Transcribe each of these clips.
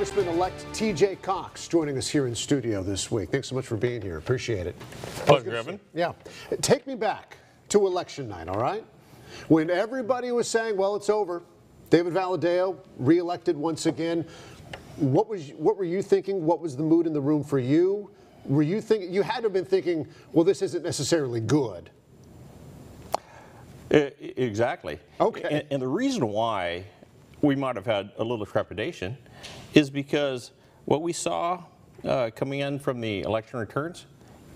Congressman-Elect TJ Cox joining us here in studio this week. Thanks so much for being here. Appreciate it. Pleasure, Evan. Yeah. Take me back to election night, all right? When everybody was saying, well, it's over. David Valadao reelected once again. What were you thinking? What was the mood in the room for you? Were you thinking, you had to have been thinking, well, this isn't necessarily good. Exactly. Okay. And the reason why we might have had a little trepidation is because what we saw coming in from the election returns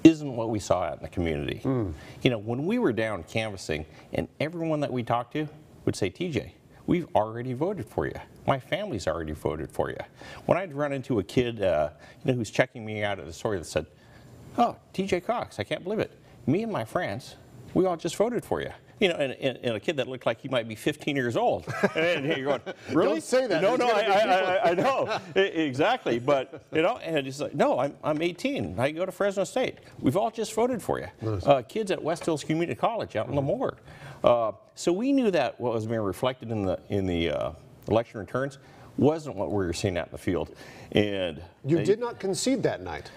isn't what we saw out in the community. You know, when we were down canvassing and everyone that we talked to would say, TJ, we've already voted for you. My family's already voted for you. When I'd run into a kid who's checking me out at the store that said, oh, TJ Cox, I can't believe it. Me and my friends, we all just voted for you. You know, and a kid that looked like he might be 15 years old. And you're going, really? Don't say that. No, I know. Exactly. But, you know, and it's like, no, I'm 18. I go to Fresno State. We've all just voted for you. Nice. Kids at West Hills Community College out in Lemoore. So we knew that what was being reflected in the election returns wasn't what we were seeing out in the field. And you did not concede that night.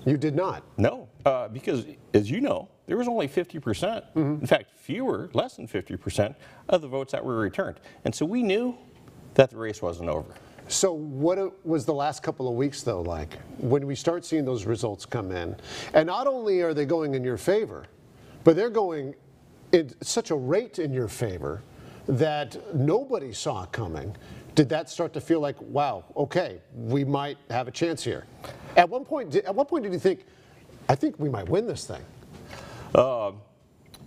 You did not. No, because as you know, there was only 50%, in fact, less than 50% of the votes that were returned. And so we knew that the race wasn't over. So what was the last couple of weeks, though, like, when we start seeing those results come in? And not only are they going in your favor, but they're going in such a rate in your favor that nobody saw coming. Did that start to feel like, wow, okay, we might have a chance here? At what point did you think, I think we might win this thing?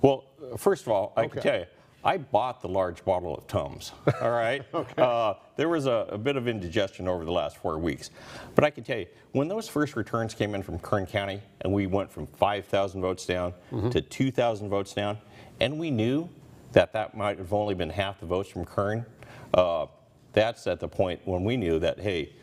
Well, first of all, I can tell you, I bought the large bottle of Tums, all right? There was a bit of indigestion over the last 4 weeks. But I can tell you, when those first returns came in from Kern County, and we went from 5,000 votes down to 2,000 votes down, and we knew that might have only been half the votes from Kern, that's at the point when we knew that, hey,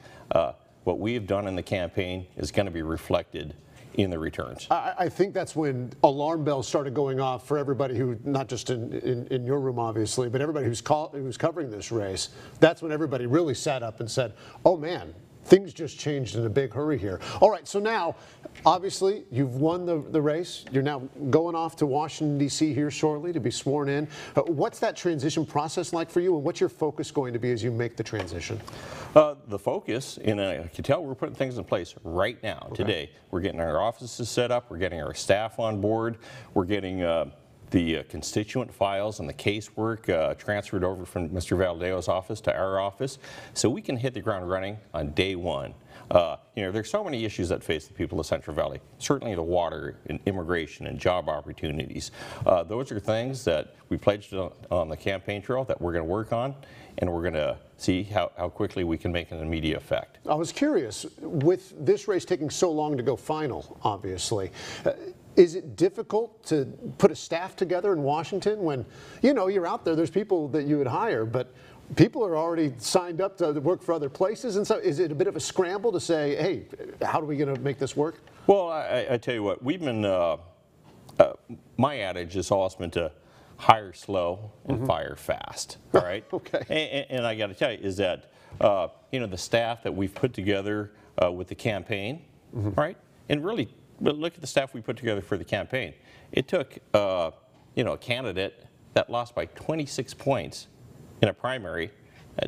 what we have done in the campaign is going to be reflected in the returns. I think that's when alarm bells started going off for everybody who, not just in your room obviously, but everybody who's covering this race. That's when everybody really sat up and said, oh man, things just changed in a big hurry here. All right, so now, obviously, you've won the race. You're now going off to Washington, D.C. here shortly to be sworn in. What's that transition process like for you, and what's your focus going to be as you make the transition? The focus, and I can tell we're putting things in place right now, today. We're getting our offices set up. We're getting our staff on board. We're getting the constituent files and the casework transferred over from Mr. Valadao's office to our office, so we can hit the ground running on day one. You know, there's so many issues that face the people of Central Valley. Certainly the water and immigration and job opportunities. Those are things that we pledged on the campaign trail that we're going to work on, and we're going to see how quickly we can make an immediate effect. I was curious, with this race taking so long to go final, obviously, is it difficult to put a staff together in Washington when, you know, you're out there, there's people that you would hire, but people are already signed up to work for other places, and so is it a bit of a scramble to say, hey, how are we going to make this work? Well, I tell you what, we've been, my adage has always been to hire slow and fire fast, all right? And I got to tell you is that, you know, the staff that we've put together with the campaign, right, and really, but look at the staff we put together for the campaign. It took, you know, a candidate that lost by 26 points in a primary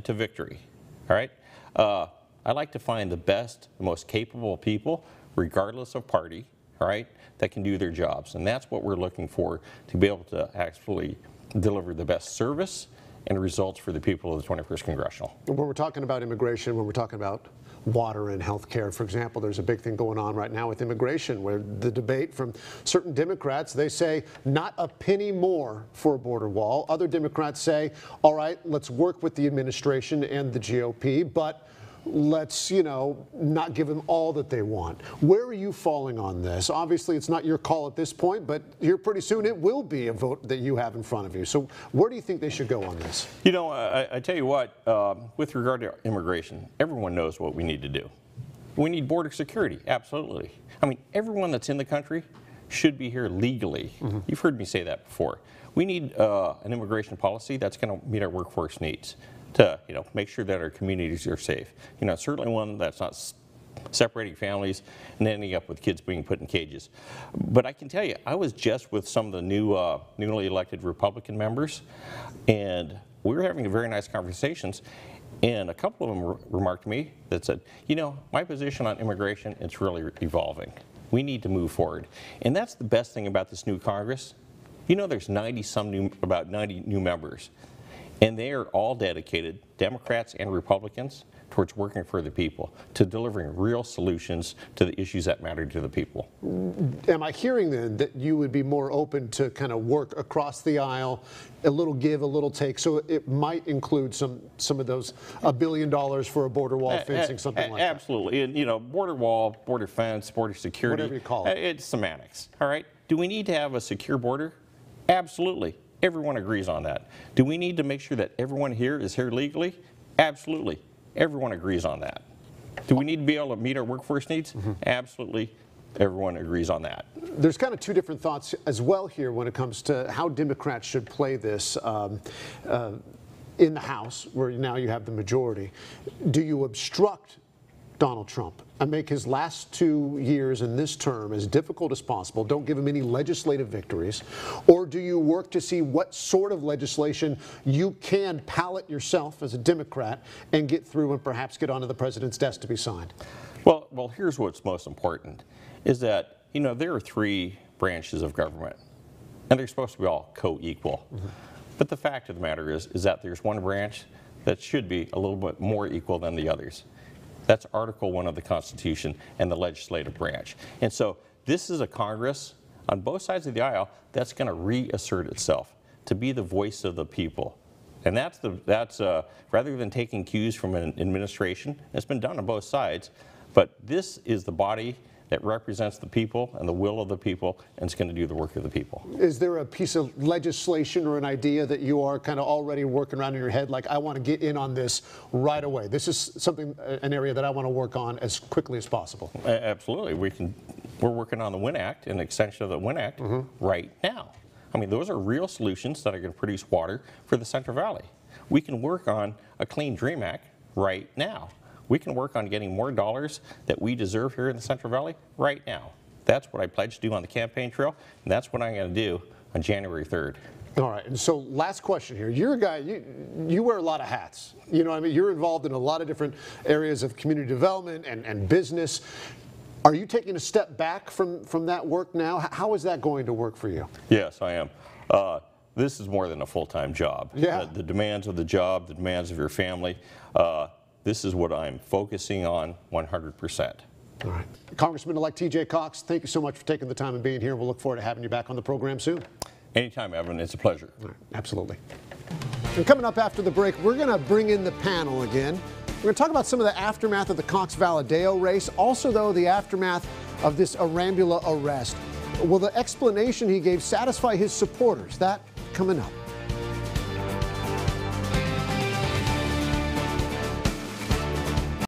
to victory, all right? I like to find the best, the most capable people, regardless of party, all right, that can do their jobs. And that's what we're looking for, to be able to actually deliver the best service and results for the people of the 21st Congressional. When we're talking about immigration, when we're talking about water and health care, for example, there's a big thing going on right now with immigration, where the debate from certain Democrats, they say not a penny more for a border wall. Other Democrats say, all right, let's work with the administration and the GOP, but let's, you know, not give them all that they want. Where are you falling on this? Obviously, it's not your call at this point, but here pretty soon it will be a vote that you have in front of you. So where do you think they should go on this? You know, I tell you what, with regard to immigration, everyone knows what we need to do. We need border security, absolutely. I mean, everyone that's in the country should be here legally. You've heard me say that before. We need an immigration policy that's going to meet our workforce needs. to, make sure that our communities are safe. Certainly one that's not separating families and ending up with kids being put in cages. But I can tell you, I was just with some of the newly elected Republican members, and we were having very nice conversations, and a couple of them remarked to me that said, my position on immigration, it's really evolving. We need to move forward. And that's the best thing about this new Congress. There's about 90 new members, and they are all dedicated, Democrats and Republicans, towards working for the people, to delivering real solutions to the issues that matter to the people. Am I hearing then that you would be more open to kind of work across the aisle, a little give, a little take, so it might include some of those $1 billion for a border wall fencing, something like that? Absolutely. And, border wall, border fence, border security. Whatever you call it. It's semantics, all right? Do we need to have a secure border? Absolutely. Everyone agrees on that. Do we need to make sure that everyone here is here legally? Absolutely. Everyone agrees on that. Do we need to be able to meet our workforce needs? Absolutely. Everyone agrees on that. There's kind of two different thoughts as well here when it comes to how Democrats should play this in the House, where now you have the majority. Do you obstruct Donald Trump and make his last 2 years in this term as difficult as possible, don't give him any legislative victories, or do you work to see what sort of legislation you can pallet yourself as a Democrat and get through and perhaps get onto the president's desk to be signed? Well, here's what's most important, is that, there are 3 branches of government, and they're supposed to be all co-equal. But the fact of the matter is that there's one branch that should be a little bit more equal than the others. That's Article 1 of the Constitution and the legislative branch. And so this is a Congress on both sides of the aisle that's going to reassert itself to be the voice of the people. And that's rather than taking cues from an administration, it's been done on both sides, but this is the body that represents the people and the will of the people, and it's going to do the work of the people. Is there a piece of legislation or an idea that you are kind of already working around in your head, like, I want to get in on this right away? This is something, an area that I want to work on as quickly as possible. Absolutely. We're working on the WIN Act, an extension of the WIN Act right now. I mean, those are real solutions that are going to produce water for the Central Valley. We can work on a Clean Dream Act right now. We can work on getting more dollars that we deserve here in the Central Valley right now. That's what I pledged to do on the campaign trail, and that's what I'm going to do on January 3rd. All right, and so last question here. You're a guy, you wear a lot of hats. You're involved in a lot of different areas of community development and business. Are you taking a step back from that work now? How is that going to work for you? Yes, I am. This is more than a full-time job. Yeah. The demands of the job, the demands of your family, this is what I'm focusing on 100%. All right. Congressman-Elect TJ Cox, thank you so much for taking the time and being here. We'll look forward to having you back on the program soon. Anytime, Evan. It's a pleasure. All right. Absolutely. And coming up after the break, we're going to bring in the panel again. We're going to talk about some of the aftermath of the Cox-Valadeo race. Also, though, the aftermath of this Arambula arrest. Will the explanation he gave satisfy his supporters? That coming up.